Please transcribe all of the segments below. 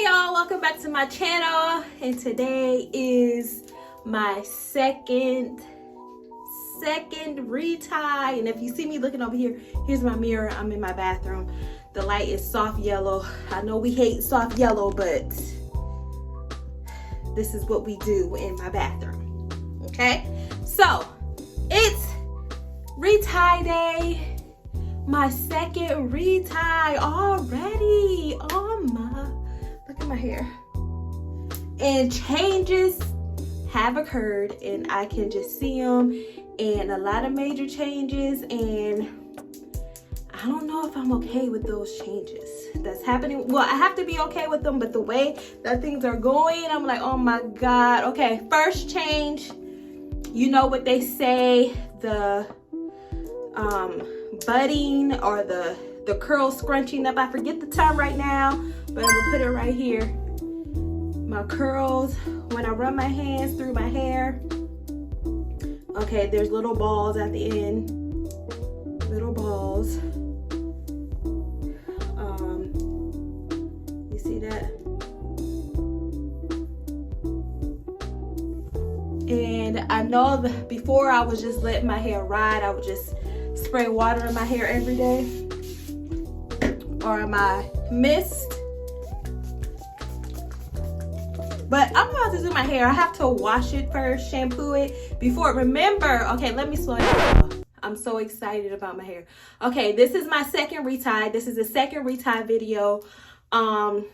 y'all, welcome back to my channel, and today is my second retie. And if you see me looking over here, here's my mirror. I'm in my bathroom. The light is soft yellow. I know we hate soft yellow, but this is what we do in my bathroom. Okay, so it's retie day, my second retie already. Oh my, look at my hair. And changes have occurred, and I can just see them, and a lot of major changes, and I don't know if I'm okay with those changes that's happening. Well, I have to be okay with them, but the way that things are going, I'm like, oh my God. Okay, first change, you know what they say, the budding or the curl scrunching up. I forget the term right now, but I'm gonna put it right here. My curls, when I run my hands through my hair, okay, there's little balls at the end, little balls. You see that? And I know that before I was just letting my hair ride. I would just spray water in my hair every day, or my mist. But I'm about to do my hair. I have to wash it first, shampoo it before. Remember, okay, let me slow down. I'm so excited about my hair. Okay, this is my second retie. This is the second retie video. I'm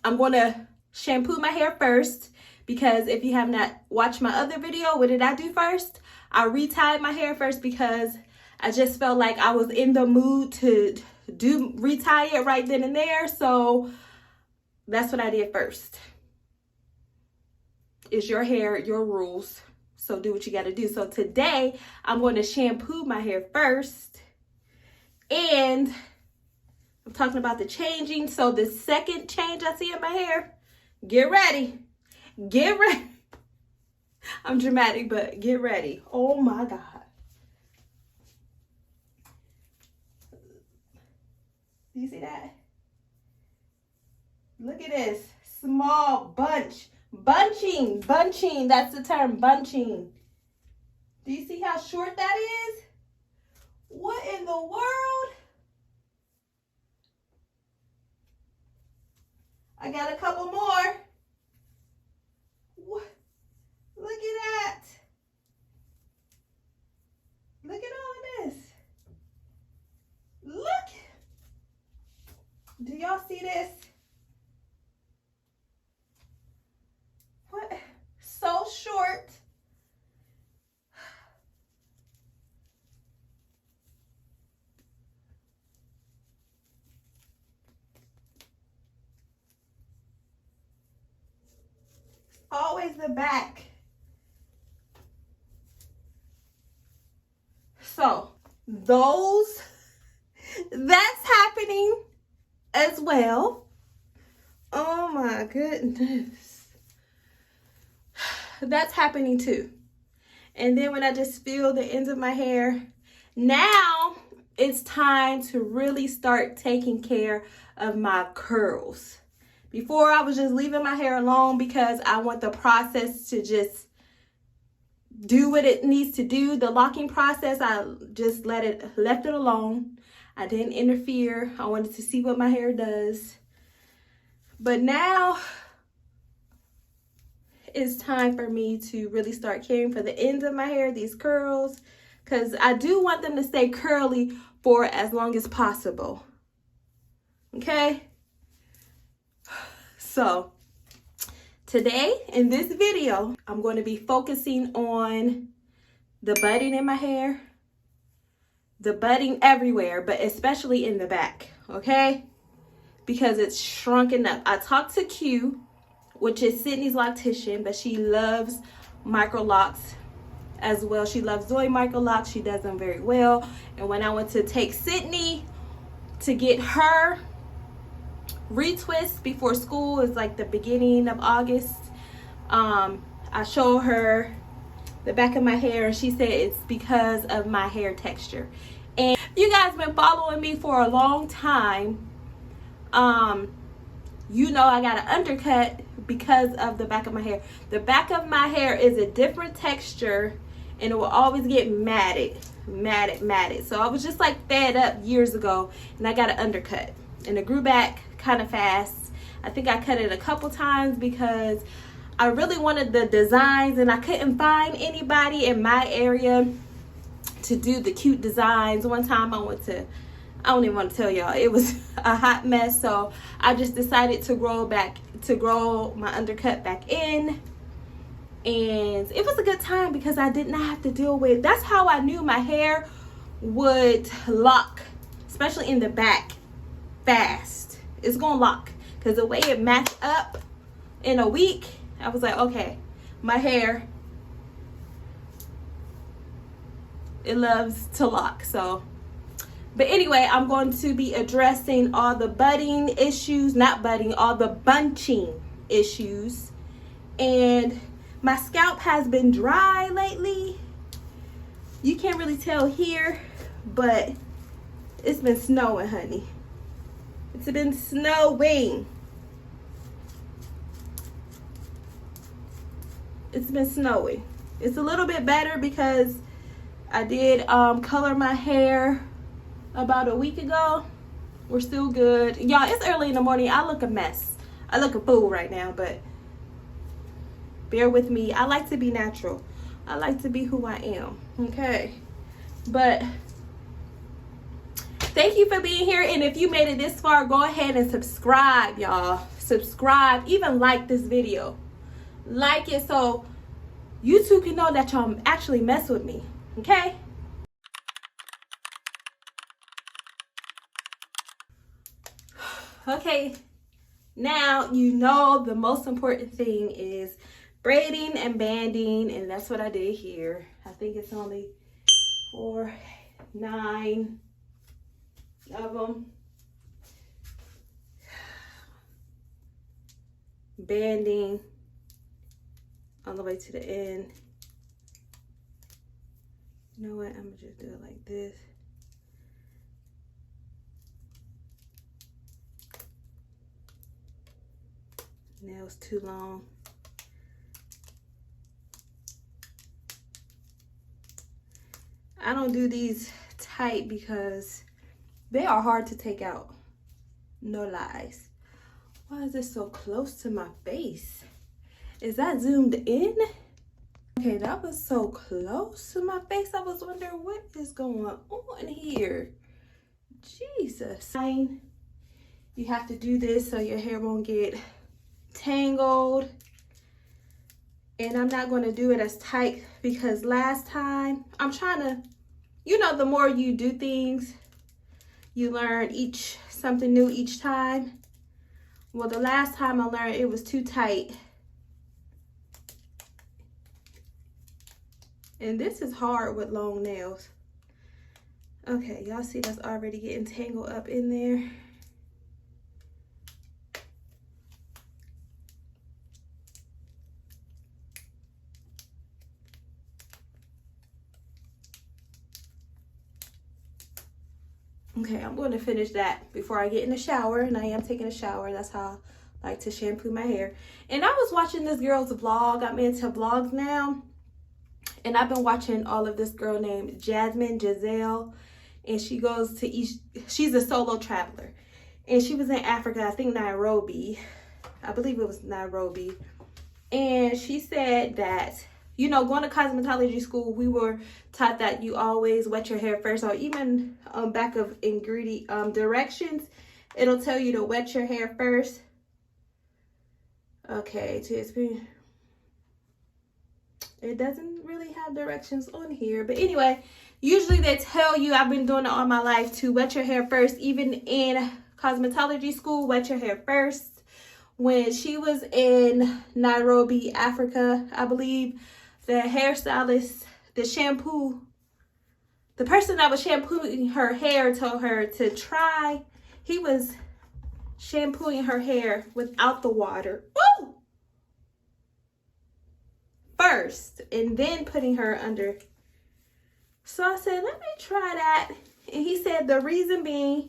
gonna shampoo my hair first, because if you have not watched my other video, what did I do first? I retied my hair first because I just felt like I was in the mood to retie it right then and there. So that's what I did first. It's your hair, your rules. So do what you got to do. So today I'm going to shampoo my hair first. And I'm talking about the changing. So the second change I see in my hair, get ready. Get ready. I'm dramatic, but get ready. Oh my God. Do you see that? Look at this. Small bunch. Bunching. That's the term. Bunching. Do you see how short that is? What in the world? I got a couple more. What? Look at that. Look at all of this. Look. Do y'all see this? What? So short. Always the back. So that's happening as well. Oh my goodness. That's happening too. And then when I just feel the ends of my hair, now it's time to really start taking care of my curls. Before, I was just leaving my hair alone because I want the process to just do what it needs to do. The locking process, I just left it alone. I didn't interfere. I wanted to see what my hair does. But now it's time for me to really start caring for the ends of my hair, these curls, because I do want them to stay curly for as long as possible. Okay? So today in this video, I'm going to be focusing on the budding in my hair, the budding everywhere, but especially in the back, okay? Because it's shrunken up. I talked to Q, which is Sydney's loctician, but she loves micro locks as well. She loves doing micro locks. She does them very well. And when I went to take Sydney to get her retwist before school, is like the beginning of August, I showed her the back of my hair, and she said it's because of my hair texture. And you guys been following me for a long time. you know I got an undercut because of the back of my hair. The back of my hair is a different texture, and it will always get matted. So I was just like fed up years ago, and I got an undercut, and it grew back kind of fast. I think I cut it a couple times because I really wanted the designs, and I couldn't find anybody in my area to do the cute designs. One time I went to, I don't even want to tell y'all, it was a hot mess. So I just decided to grow my undercut back in. And it was a good time because I did not have to deal with, that's how I knew my hair would lock, especially in the back, fast. It's gonna lock because the way it matched up in a week, I was like, okay, my hair, it loves to lock. So, but anyway, I'm going to be addressing all the budding issues, not budding, all the bunching issues. And my scalp has been dry lately. You can't really tell here, but it's been snowing, honey. It's been snowing. It's been snowing. It's a little bit better because I did color my hair about a week ago. We're still good. Y'all, it's early in the morning. I look a mess. I look a fool right now, but bear with me. I like to be natural. I like to be who I am, okay? But thank you for being here. And if you made it this far, go ahead and subscribe, y'all. Subscribe, even like this video. Like it so YouTube can know that y'all actually mess with me, okay? Okay, now you know the most important thing is braiding and banding, and that's what I did here. I think it's only 9 of them. Banding all the way to the end. You know what? I'm gonna just do it like this. Nails too long. I don't do these tight because they are hard to take out. No lies. Why is this so close to my face? Is that zoomed in? Okay, that was so close to my face. I was wondering what is going on here. Jesus. You have to do this so your hair won't get tangled. And I'm not going to do it as tight because last time, I'm trying to, you know, the more you do things, you learn something new each time. Well, the last time I learned it was too tight. And this is hard with long nails. Okay, y'all see that's already getting tangled up in there. Okay, I'm going to finish that before I get in the shower, and I am taking a shower. That's how I like to shampoo my hair. And I was watching this girl's vlog. I'm into vlogs now. And I've been watching all of this girl named Jasmine Giselle. And she goes to she's a solo traveler. And she was in Africa, I think Nairobi. I believe it was Nairobi. And she said that, you know, going to cosmetology school, we were taught that you always wet your hair first, or even back of directions, it'll tell you to wet your hair first. Okay, it doesn't really have directions on here, but anyway, usually they tell you, I've been doing it all my life, to wet your hair first. Even in cosmetology school, wet your hair first. When she was in Nairobi, Africa, I believe, the hairstylist, the person that was shampooing her hair told her to try, he was shampooing her hair without the water. Woo! First, and then putting her under. So I said, let me try that. And he said the reason being,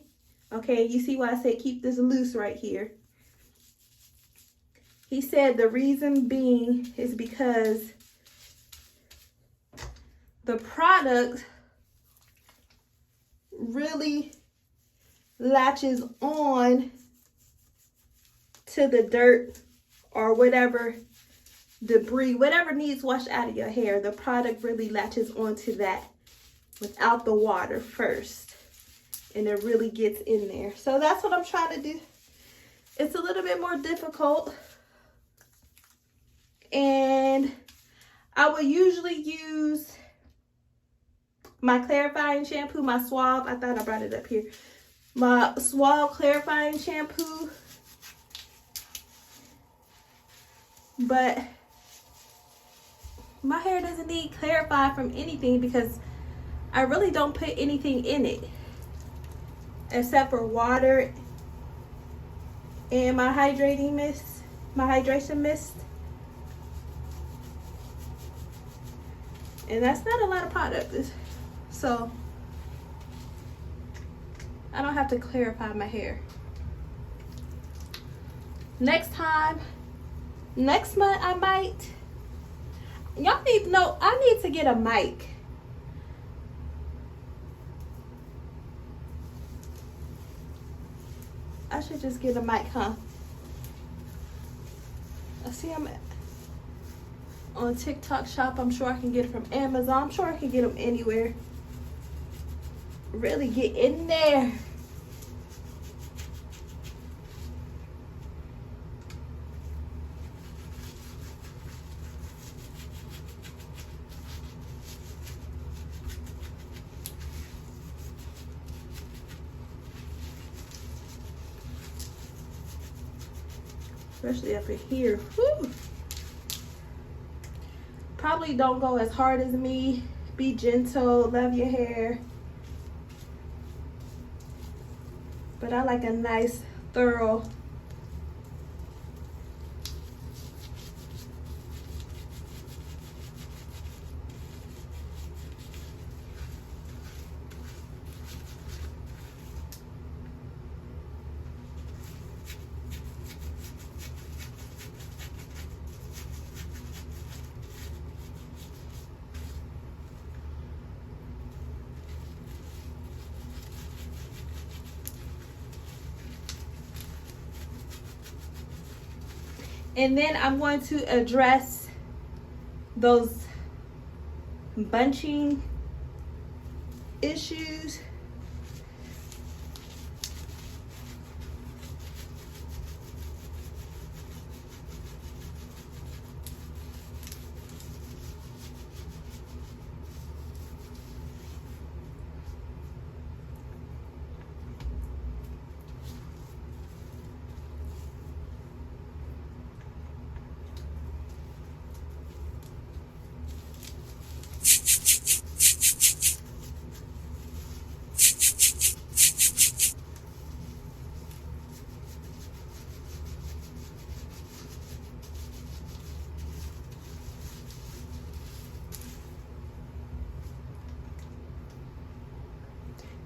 okay, you see why I said keep this loose right here. He said the reason being is because the product really latches on to the dirt or whatever debris, whatever needs washed out of your hair. The product really latches onto that without the water first, and it really gets in there. So that's what I'm trying to do. It's a little bit more difficult, and I will usually use my clarifying shampoo, my Suave. I thought I brought it up here. My Suave clarifying shampoo. But my hair doesn't need clarify from anything because I really don't put anything in it except for water and my hydrating mist, my hydration mist. And that's not a lot of product. So I don't have to clarify my hair. Next month I might. Y'all need to know, I need to get a mic. I should just get a mic, huh? I see I'm on TikTok shop. I'm sure I can get it from Amazon. I'm sure I can get them anywhere. Really get in there. Especially up in here. Whew. Probably don't go as hard as me. Be gentle, love your hair. But I like a nice, thorough. And then I'm going to address those bunching issues.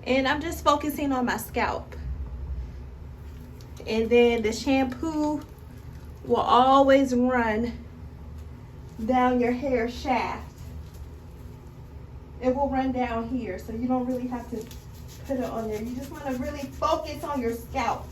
And I'm just focusing on my scalp. And then the shampoo will always run down your hair shaft. It will run down here, so you don't really have to put it on there. You just want to really focus on your scalp.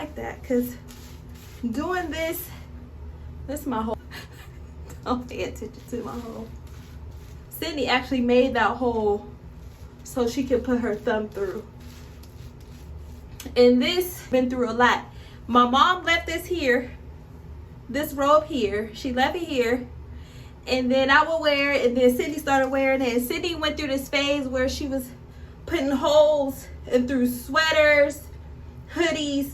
like that, because doing this is my hole. Don't pay attention to my hole. Sydney actually made that hole so she could put her thumb through. And this, been through a lot. My mom left this here, this robe here. She left it here. And then I would wear it, and then Sydney started wearing it. And Sydney went through this phase where she was putting holes in through sweaters, hoodies,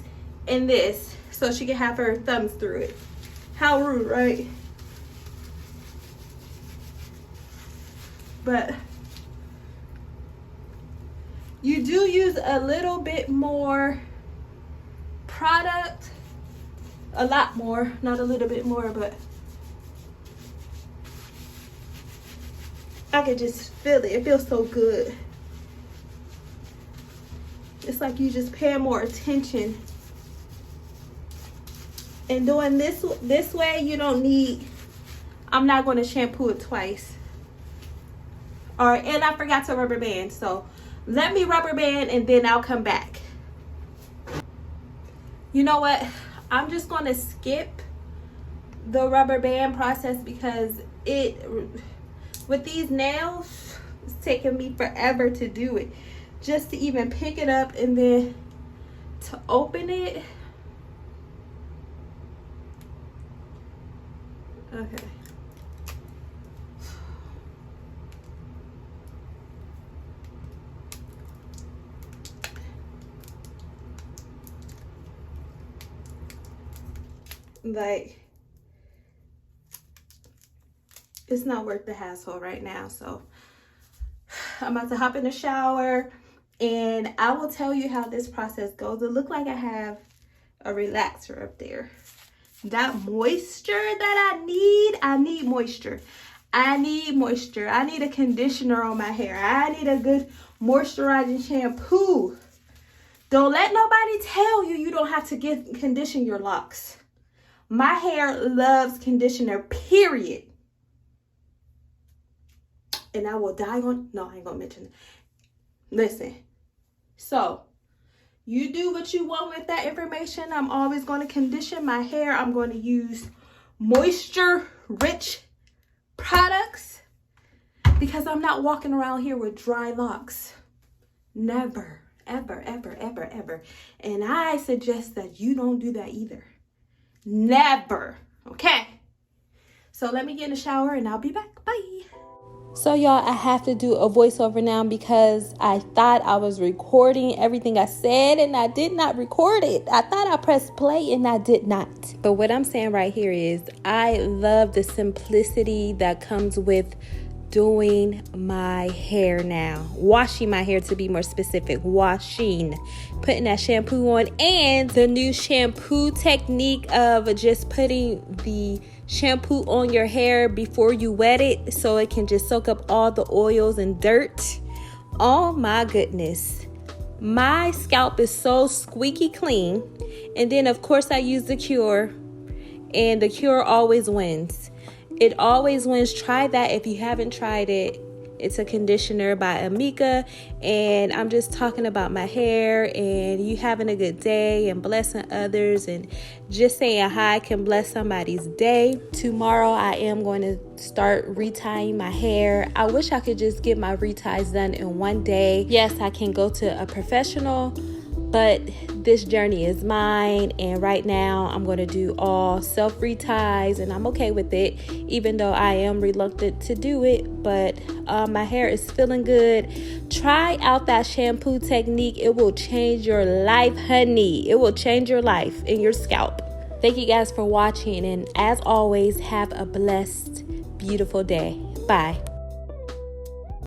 and this, so she could have her thumbs through it. How rude, right? But you do use a little bit more product, a lot more, not a little bit more, but I can just feel it. It feels so good. It's like you just pay more attention. And doing this way, you don't need, I'm not going to shampoo it twice. And I forgot to rubber band, so let me rubber band and then I'll come back. You know what? I'm just going to skip the rubber band process because with these nails, it's taking me forever to do it. Just to even pick it up and then to open it. Okay. Like, it's not worth the hassle right now. So I'm about to hop in the shower and I will tell you how this process goes. It looks like I have a relaxer up there. That moisture that I need moisture. I need moisture. I need a conditioner on my hair. I need a good moisturizing shampoo. Don't let nobody tell you you don't have to condition your locks. My hair loves conditioner, period. And I will die on, no, I ain't gonna mention it. Listen, so you do what you want with that information. I'm always going to condition my hair. I'm going to use moisture-rich products because I'm not walking around here with dry locks. Never, ever, ever, ever, ever. And I suggest that you don't do that either. Never. Okay? So let me get in the shower and I'll be back. Bye. So y'all, I have to do a voiceover now because I thought I was recording everything I said and I did not record it. I thought I pressed play and I did not. But what I'm saying right here is I love the simplicity that comes with doing my hair now. Washing my hair, to be more specific. Washing. Putting that shampoo on, and the new shampoo technique of just putting the shampoo on your hair before you wet it so it can just soak up all the oils and dirt. Oh my goodness. My scalp is so squeaky clean. And then of course I use the Cure, and the Cure always wins. It always wins. Try that if you haven't tried it. It's a conditioner by Amika, and I'm just talking about my hair and you having a good day and blessing others, and just saying hi can bless somebody's day. Tomorrow I am going to start retying my hair. I wish I could just get my reties done in one day. Yes, I can go to a professional, but this journey is mine, and right now I'm going to do all self reties, and I'm okay with it, even though I am reluctant to do it. But my hair is feeling good. Try out that shampoo technique. It will change your life, honey. It will change your life and your scalp. Thank you guys for watching, and as always, have a blessed, beautiful day. Bye.